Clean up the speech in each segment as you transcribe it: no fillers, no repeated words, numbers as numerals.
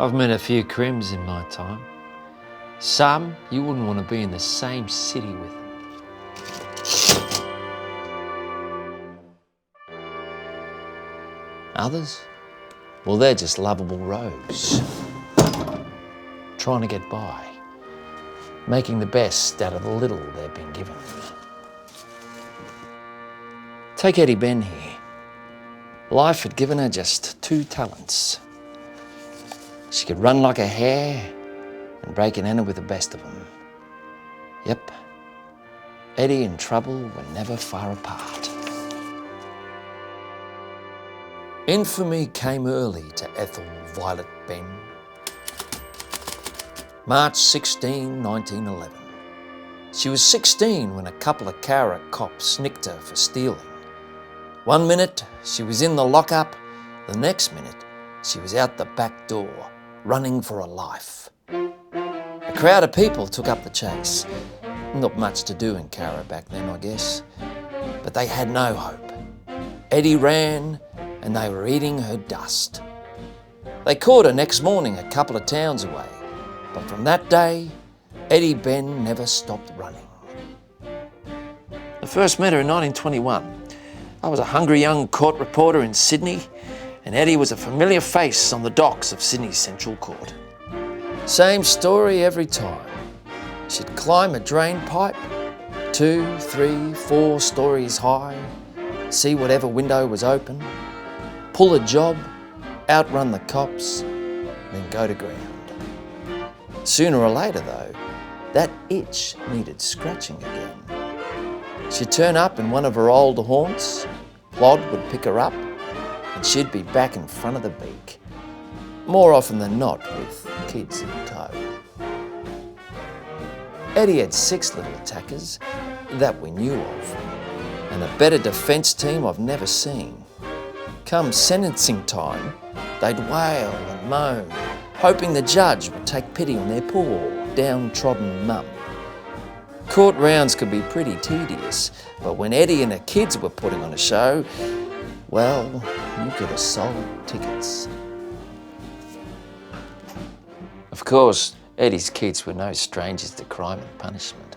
I've met a few crims in my time. Some you wouldn't want to be in the same city with them. Others? Well, they're just lovable rogues, trying to get by, making the best out of the little they've been given. Take Ettie Benn here. Life had given her just 2 talents. She could run like a hare and break an enter with the best of them. Yep, Ettie and trouble were never far apart. Infamy came early to Ethel Violet Benn. March 16, 1911. She was 16 when a couple of Cowra cops nicked her for stealing. One minute she was in the lockup, the next minute she was out the back door, running for her life. A crowd of people took up the chase. Not much to do in Cowra back then, I guess, but they had no hope. Ettie ran, and they were eating her dust. They caught her next morning a couple of towns away, but from that day, Ettie Benn never stopped running. I first met her in 1921. I was a hungry young court reporter in Sydney, and Ettie was a familiar face on the docks of Sydney's Central Court. Same story every time. She'd climb a drain pipe, 2, 3, 4 stories high, see whatever window was open, pull a job, outrun the cops, then go to ground. Sooner or later though, that itch needed scratching again. She'd turn up in one of her old haunts, Plod would pick her up, and she'd be back in front of the beak, more often than not with kids in tow. Ettie had 6 little attackers that we knew of, and a better defence team I've never seen. Come sentencing time, they'd wail and moan, hoping the judge would take pity on their poor, downtrodden mum. Court rounds could be pretty tedious, but when Ettie and her kids were putting on a show, well, you could have sold tickets. Of course, Eddie's kids were no strangers to crime and punishment.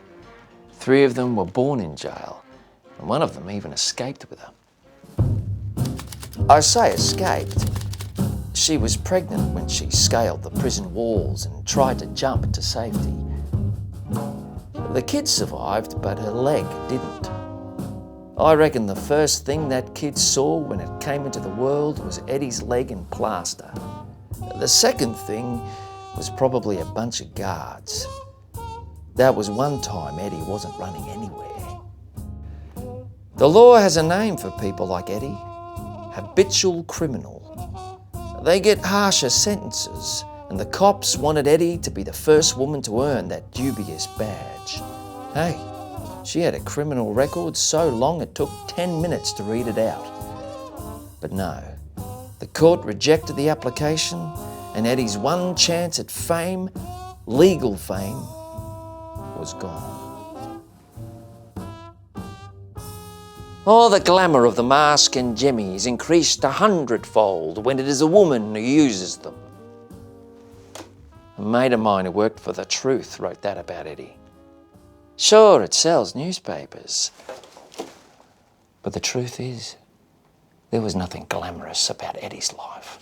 3 of them were born in jail, and one of them even escaped with her. I say escaped. She was pregnant when she scaled the prison walls and tried to jump to safety. The kid survived, but her leg didn't. I reckon the first thing that kid saw when it came into the world was Eddie's leg in plaster. The second thing was probably a bunch of guards. That was one time Ettie wasn't running anywhere. The law has a name for people like Ettie: habitual criminal. They get harsher sentences, and the cops wanted Ettie to be the first woman to earn that dubious badge. Hey, she had a criminal record so long it took 10 minutes to read it out. But no, the court rejected the application, and Eddie's one chance at fame, legal fame, was gone. Oh, the glamour of the mask and jemmies increased 100-fold when it is a woman who uses them. A mate of mine who worked for The Truth wrote that about Ettie. Sure, it sells newspapers, but the truth is, there was nothing glamorous about Eddie's life.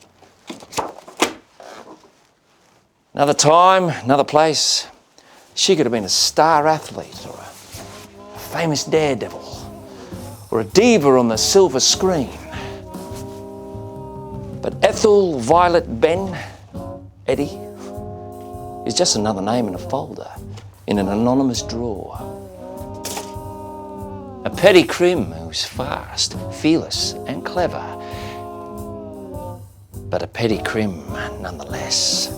Another time, another place, she could have been a star athlete or a famous daredevil or a diva on the silver screen. But Ethel Violet Benn, Ettie, is just another name in a folder, in an anonymous drawer. A petty crim who's fast, fearless and clever, but a petty crim nonetheless.